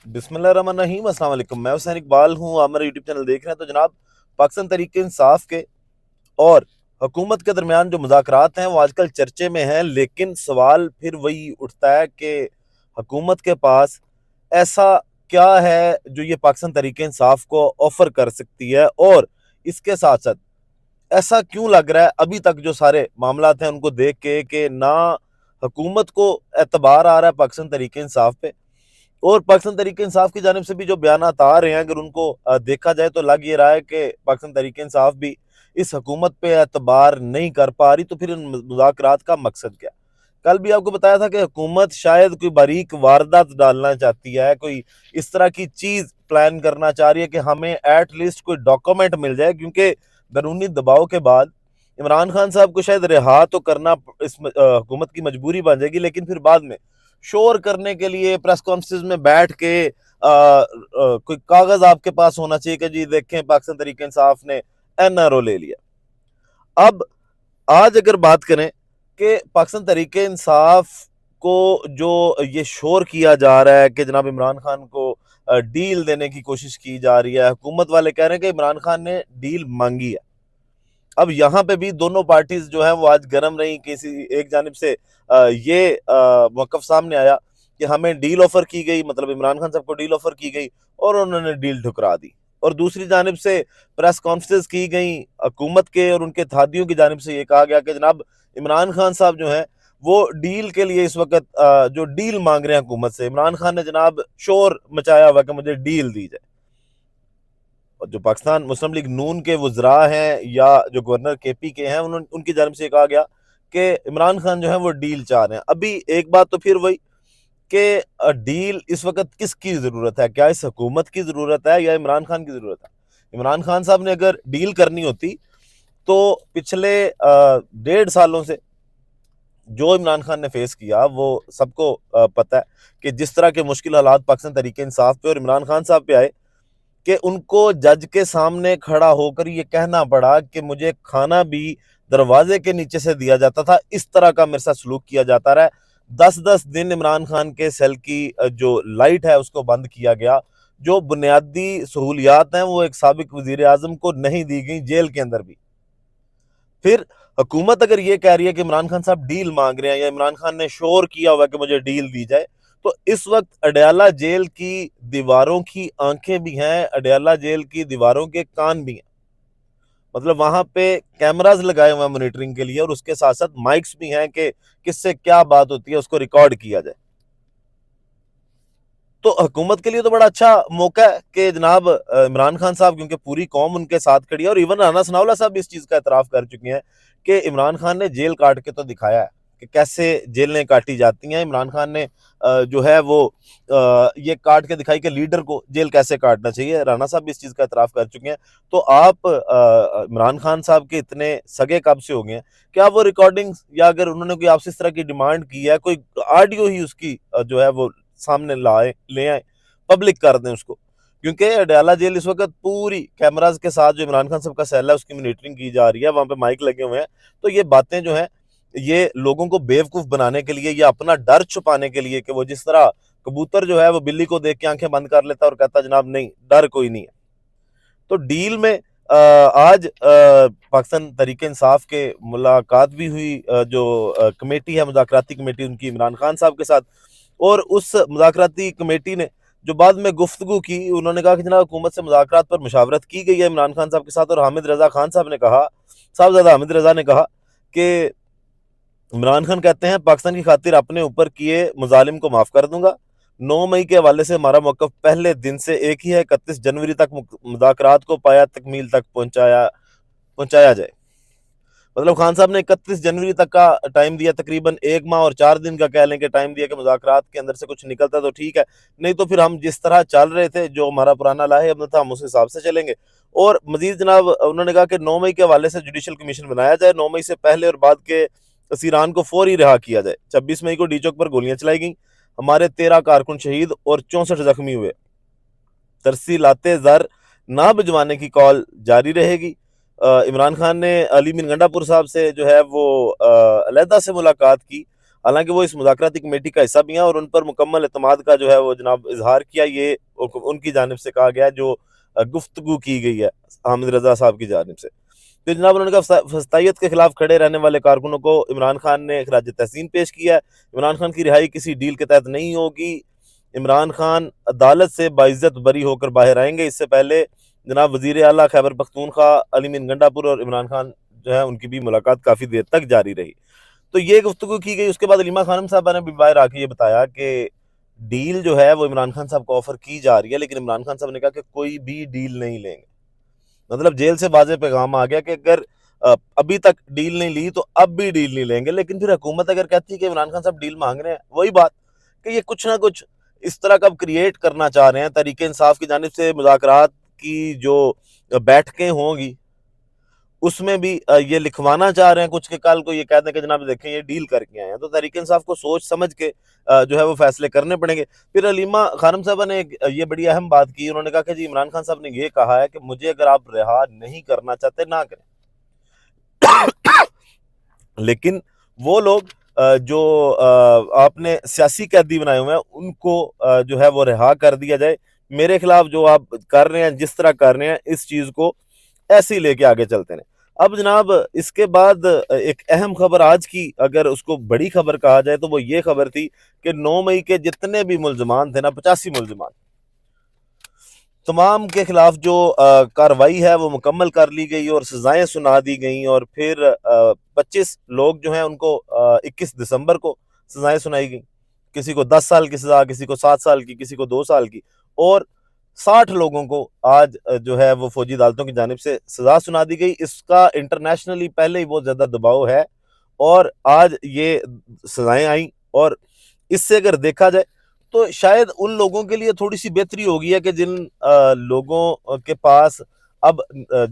बिस्मिल्लाहिर्रहमानिर्रहीम। अस्सलाम वालेकुम। मैं हुसैन इकबाल हूँ, आप मेरा यूट्यूब चैनल देख रहे हैं। तो जनाब, पाकिस्तान तहरीक इंसाफ के और हुकूमत के दरमियान जो मुज़ाकरात हैं वो आजकल चर्चे में हैं, लेकिन सवाल फिर वही उठता है कि हुकूमत के पास ऐसा क्या है जो ये पाकिस्तान तहरीक इंसाफ को ऑफ़र कर सकती है, और इसके साथ साथ ऐसा क्यों लग रहा है अभी तक जो सारे मामलात हैं उनको देख के कि ना हुकूमत को एतबार आ रहा है पाकिस्तान तहरीक इंसाफ पे, और पाकिस्तान तहरीक इंसाफ की जानिब से भी जो बयानात आ रहे हैं अगर उनको देखा जाए तो लग ये रहा है कि पाकिस्तान तहरीक इंसाफ भी इस हुकूमत पे एतबार नहीं कर पा रही। तो फिर इन मुज़ाकरात का मकसद क्या? कल भी आपको बताया था कि हुकूमत शायद कोई बारीक वारदात डालना चाहती है, कोई इस तरह की चीज़ प्लान करना चाह रही है कि हमें एट लीस्ट कोई डॉक्यूमेंट मिल जाए, क्योंकि बैरूनी दबाव के बाद इमरान खान साहब को शायद रिहा तो करना इस हुकूमत की मजबूरी बन जाएगी, लेकिन फिर बाद में शोर करने के लिए प्रेस कॉन्फ्रेंस में बैठ के कोई कागज आपके पास होना चाहिए कि जी देखें पाकिस्तान तहरीक इंसाफ ने एनआरओ ले लिया। अब आज अगर बात करें कि पाकिस्तान तहरीक इंसाफ को जो ये शोर किया जा रहा है कि जनाब इमरान खान को डील देने की कोशिश की जा रही है, हुकूमत वाले कह रहे हैं कि इमरान खान ने डील मांगी है। अब यहाँ पे भी दोनों पार्टीज जो है वो आज गर्म रही। किसी एक जानिब से ये मौक़िफ़ सामने आया कि हमें डील ऑफर की गई, मतलब इमरान खान साहब को डील ऑफर की गई और उन्होंने डील ठुकरा दी, और दूसरी जानिब से प्रेस कॉन्फ्रेंस की गई हुकूमत के और उनके थादियों की जानिब से ये कहा गया कि जनाब इमरान खान साहब जो है वो डील के लिए इस वक्त जो डील मांग रहे हैं हुकूमत से, इमरान खान ने जनाब शोर मचाया हुआ कि मुझे डील दी जाए। और जो पाकिस्तान मुस्लिम लीग नून के वज़रा हैं या जो गवर्नर केपी के हैं, उनकी जानिब से कहा गया कि इमरान खान जो है वो डील चाह रहे हैं। अभी एक बात तो फिर वही कि डील इस वक्त किसकी ज़रूरत है? क्या इस हुकूमत की ज़रूरत है या इमरान खान की ज़रूरत है? इमरान खान साहब ने अगर डील करनी होती तो पिछले 1.5 सालों से जो इमरान खान ने फेस किया वो सबको पता है कि जिस तरह के मुश्किल हालात पाकिस्तान तहरीक इंसाफ पे और इमरान खान साहब पे आए कि उनको जज के सामने खड़ा होकर ये कहना पड़ा कि मुझे खाना भी दरवाजे के नीचे से दिया जाता था, इस तरह का मेरे साथ सलूक किया जाता रहा। 10-10 दिन इमरान खान के सेल की जो लाइट है उसको बंद किया गया। जो बुनियादी सहूलियात हैं वो एक साबिक वजीर आजम को नहीं दी गई जेल के अंदर भी। फिर हुकूमत अगर ये कह रही है कि इमरान खान साहब डील मांग रहे हैं या इमरान खान ने शोर किया हुआ कि मुझे डील दी जाए, तो इस वक्त अडयाला जेल की दीवारों की आंखें भी हैं, अडयाला जेल की दीवारों के कान भी हैं। मतलब वहां पे कैमराज लगाए हुए हैं मॉनिटरिंग के लिए, और उसके साथ साथ माइक्स भी हैं कि किससे क्या बात होती है उसको रिकॉर्ड किया जाए। तो हुकूमत के लिए तो बड़ा अच्छा मौका है कि जनाब इमरान खान साहब, क्योंकि पूरी कौम उनके साथ खड़ी है, और इवन राना सनाउल्लाह साहब भी इस चीज़ का एतराफ़ कर चुके हैं कि इमरान खान ने जेल काट के तो दिखाया है कि कैसे जेलें काटी जाती हैं। इमरान खान ने जो है वो ये काट के दिखाई कि लीडर को जेल कैसे काटना चाहिए। राना साहब भी इस चीज़ का एतराफ़ कर चुके हैं। तो आप इमरान खान साहब के इतने सगे कब से हो गए हैं कि आप वो रिकॉर्डिंग्स, या अगर उन्होंने कोई आपसे इस तरह की डिमांड की है, कोई ऑडियो ही उसकी जो है वो सामने लाए ले आए, पब्लिक कर दें उसको। क्योंकि अडयाला जेल इस वक्त पूरी कैमराज के साथ जो इमरान खान साहब का सेल है उसकी मॉनिटरिंग की जा रही है, वहां पे माइक लगे हुए हैं। तो ये बातें जो हैं ये लोगों को बेवकूफ बनाने के लिए या अपना डर छुपाने के लिए, कि वो जिस तरह कबूतर जो है वो बिल्ली को देख के आंखें बंद कर लेता है और कहता जनाब नहीं, डर कोई नहीं है। तो डील में आज पाकिस्तान तहरीक इंसाफ के मुलाकात भी हुई, जो कमेटी है मुज़ाकराती कमेटी उनकी इमरान खान साहब के साथ, और उस मुज़ाकराती कमेटी ने जो बाद में गुफ्तगू की, उन्होंने कहा कि जनाब हुकूमत से मुज़ाकरात पर मुशावरत की गई है इमरान खान साहब के साथ, और हामिद रज़ा खान साहब ने कहा, साहबजादा हामिद रज़ा ने कहा कि इमरान खान कहते हैं पाकिस्तान की खातिर अपने ऊपर किए मुजालिम को माफ़ कर दूंगा। 9 मई के हवाले से हमारा मौक़िफ़ पहले दिन से एक ही है, 31 जनवरी तक मुज़ाकरात को पाया तकमील तक पहुंचाया जाए। मतलब खान साहब ने 31 जनवरी तक का टाइम दिया, तकरीबन 1 माह और 4 दिन का कह लें कि टाइम दिया कि मुज़ाकरात के अंदर से कुछ निकलता तो ठीक है, नहीं तो फिर हम जिस तरह चल रहे थे, जो हमारा पुराना लाहे था, हम उस हिसाब से चलेंगे। और मजीद जनाब उन्होंने कहा कि 9 मई के हवाले से जुडिशल कमीशन बनाया जाए, 9 मई से पहले और बाद के असीरान को फौरी रिहा किया जाए। 26 मई को डी चौक पर गोलियां चलाई गई, हमारे 13 कारकुन शहीद और 64 जख्मी हुए। तरसीलाते ज़र ना भिजवाने की कॉल जारी रहेगी। इमरान खान ने अली मिन गंडापुर साहब से जो है वो अलहदा से मुलाकात की। حالانکہ وہ اس مذاکراتی کمیٹی کا حصہ بھی ہیں، اور ان پر مکمل اعتماد کا جو ہے وہ جناب اظہار کیا، یہ ان کی جانب سے کہا گیا جو گفتگو کی گئی ہے حامد رضا صاحب کی جانب سے۔ تو جناب انہوں نے کہا فسطائیت کے خلاف کھڑے رہنے والے کارکنوں کو عمران خان نے خراج تحسین پیش کیا ہے۔ عمران خان کی رہائی کسی ڈیل کے تحت نہیں ہوگی، عمران خان عدالت سے باعزت بری ہو کر باہر آئیں گے۔ اس سے پہلے جناب وزیر اعلیٰ خیبر پختونخوا علی مین گنڈا پور اور عمران خان جو ہے ان کی بھی ملاقات کافی دیر تک جاری رہی۔ تو یہ گفتگو کی گئی۔ اس کے بعد علیمہ خانم صاحبہ نے بھی باہر آ کے یہ بتایا کہ ڈیل جو ہے وہ عمران خان صاحب کو آفر کی جا رہی ہے، لیکن عمران خان صاحب نے کہا کہ کوئی بھی ڈیل نہیں لیں گے۔ مطلب جیل سے واضح پیغام آ گیا کہ اگر ابھی تک ڈیل نہیں لی تو اب بھی ڈیل نہیں لیں گے۔ لیکن پھر حکومت اگر کہتی ہے کہ عمران خان صاحب ڈیل مانگ رہے ہیں، وہی بات کہ یہ کچھ نہ کچھ اس طرح کا کریٹ کرنا چاہ رہے ہیں۔ تحریک انصاف کی جانب سے مذاکرات کی جو بیٹھکیں ہوں گی اس میں بھی یہ لکھوانا چاہ رہے ہیں کچھ کہ کل کو یہ کہتے ہیں کہ جناب دیکھیں یہ ڈیل کر کے آئے ہیں۔ تو تحریک انصاف کو سوچ سمجھ کے جو ہے وہ فیصلے کرنے پڑیں گے۔ پھر علیمہ خانم صاحبہ نے یہ بڑی اہم بات کی، انہوں نے کہا کہ جی عمران خان صاحب نے یہ کہا ہے کہ مجھے اگر آپ رہا نہیں کرنا چاہتے نہ کریں، لیکن وہ لوگ جو آپ نے سیاسی قیدی بنائے ہوئے ہیں ان کو جو ہے وہ رہا کر دیا جائے۔ میرے خلاف جو آپ کر رہے ہیں، جس طرح کر رہے ہیں، اس چیز کو ایسے ہی لے کے آگے چلتے ہیں۔ اب جناب اس کے بعد ایک اہم خبر آج کی، اگر اس کو بڑی خبر کہا جائے تو وہ یہ خبر تھی کہ 9 مئی کے جتنے بھی ملزمان تھے نا، 85 ملزمان، تمام کے خلاف جو کارروائی ہے وہ مکمل کر لی گئی اور سزائیں سنا دی گئیں، اور پھر 25 لوگ جو ہیں ان کو 21 دسمبر کو سزائیں سنائی گئیں۔ کسی کو 10 سال کی سزا، کسی کو 7 سال کی، کسی کو 2 سال کی، اور 60 لوگوں کو آج جو ہے وہ فوجی عدالتوں کی جانب سے سزا سنا دی گئی۔ اس کا انٹرنیشنلی پہلے ہی بہت زیادہ دباؤ ہے، اور آج یہ سزائیں آئیں، اور اس سے اگر دیکھا جائے تو شاید ان لوگوں کے لیے تھوڑی سی بہتری ہوگی ہے کہ جن لوگوں کے پاس اب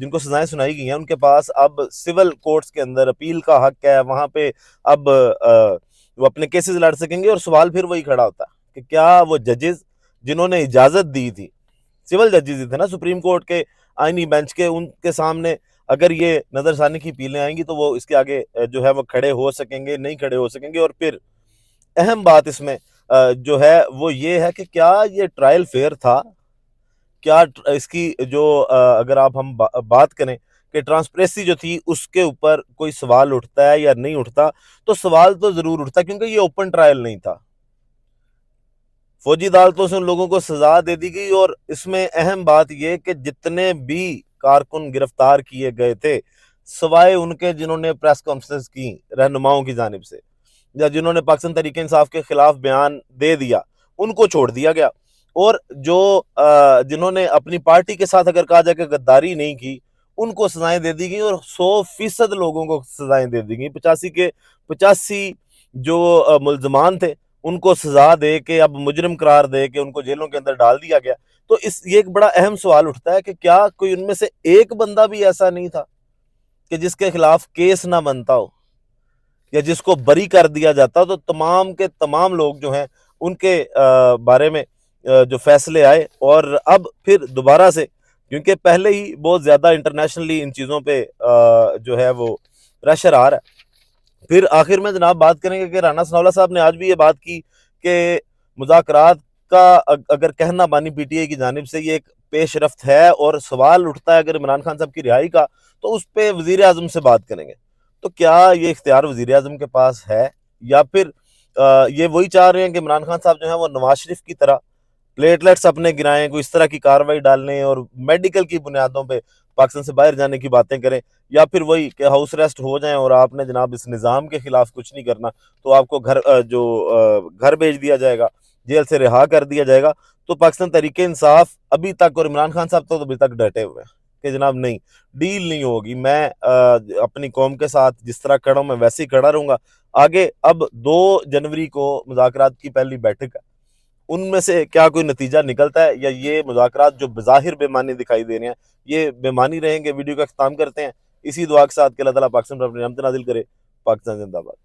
جن کو سزائیں سنائی گئی ہیں ان کے پاس اب سول کورٹس کے اندر اپیل کا حق ہے، وہاں پہ اب وہ اپنے کیسز لڑ سکیں گے۔ اور سوال پھر وہی کھڑا ہوتا ہے کہ کیا وہ ججز جنہوں نے اجازت دی تھی، سول ججز ہی تھے نا سپریم کورٹ کے آئینی بینچ کے، ان کے سامنے اگر یہ نظر ثانی کی اپیلیں آئیں گی تو وہ اس کے آگے جو ہے وہ کھڑے ہو سکیں گے، نہیں کھڑے ہو سکیں گے۔ اور پھر اہم بات اس میں جو ہے وہ یہ ہے کہ کیا یہ ٹرائل فیئر تھا، کیا اس کی جو اگر آپ ہم بات کریں کہ ٹرانسپریسی جو تھی اس کے اوپر کوئی سوال اٹھتا ہے یا نہیں اٹھتا، تو سوال تو ضرور اٹھتا ہے، کیونکہ یہ اوپن ٹرائل نہیں تھا۔ فوجی عدالتوں سے ان لوگوں کو سزا دے دی گئی، اور اس میں اہم بات یہ کہ جتنے بھی کارکن گرفتار کیے گئے تھے سوائے ان کے جنہوں نے پریس کانفرنس کی رہنماؤں کی جانب سے یا جنہوں نے پاکستان تحریک انصاف کے خلاف بیان دے دیا، ان کو چھوڑ دیا گیا، اور جو جنہوں نے اپنی پارٹی کے ساتھ اگر کہا جائے کہ غداری نہیں کی ان کو سزائیں دے دی گئیں، اور 100% لوگوں کو سزائیں دے دی گئیں۔ 85 کے 85 جو ملزمان تھے ان کو سزا دے کے اب مجرم قرار دے کے ان کو جیلوں کے اندر ڈال دیا گیا۔ تو یہ ایک بڑا اہم سوال اٹھتا ہے کہ کیا کوئی ان میں سے ایک بندہ بھی ایسا نہیں تھا کہ جس کے خلاف کیس نہ بنتا ہو یا جس کو بری کر دیا جاتا؟ تو تمام کے تمام لوگ جو ہیں ان کے بارے میں جو فیصلے آئے، اور اب پھر دوبارہ سے کیونکہ پہلے ہی بہت زیادہ انٹرنیشنلی ان چیزوں پہ جو ہے وہ پریشر آ رہا ہے۔ پھر آخر میں جناب بات کریں گے کہ رانا ثناء اللہ صاحب نے آج بھی یہ بات کی کہ مذاکرات کا اگر کہنا بانی پی ٹی آئی کی جانب سے یہ ایک پیش رفت ہے، اور سوال اٹھتا ہے اگر عمران خان صاحب کی رہائی کا تو اس پہ وزیر اعظم سے بات کریں گے۔ تو کیا یہ اختیار وزیر اعظم کے پاس ہے، یا پھر یہ وہی چاہ رہے ہیں کہ عمران خان صاحب جو ہیں وہ نواز شریف کی طرح پلیٹلیٹس اپنے گرائیں، کوئی اس طرح کی کاروائی ڈالنے اور میڈیکل کی بنیادوں پہ پاکستان سے باہر جانے کی باتیں کریں، یا پھر وہی کہ ہاؤس ریسٹ ہو جائیں اور آپ نے جناب اس نظام کے خلاف کچھ نہیں کرنا تو آپ کو گھر بھیج دیا جائے گا، جیل سے رہا کر دیا جائے گا۔ تو پاکستان تحریک انصاف ابھی تک، اور عمران خان صاحب تو ابھی تک ڈٹے ہوئے ہیں کہ جناب نہیں، ڈیل نہیں ہوگی، میں اپنی قوم کے ساتھ جس طرح کھڑا ہوں میں ویسے ہی کھڑا رہوں گا۔ آگے اب 2 جنوری کو مذاکرات کی پہلی بیٹھک ہے، ان میں سے کیا کوئی نتیجہ نکلتا ہے، یا یہ مذاکرات جو بظاہر بے معنی دکھائی دے رہے ہیں یہ بے معنی رہیں گے۔ ویڈیو کا اختتام کرتے ہیں اسی دعا کے ساتھ کہ اللہ تعالیٰ پاکستان پر اپنی رحمت نازل کرے۔ پاکستان زندہ باد۔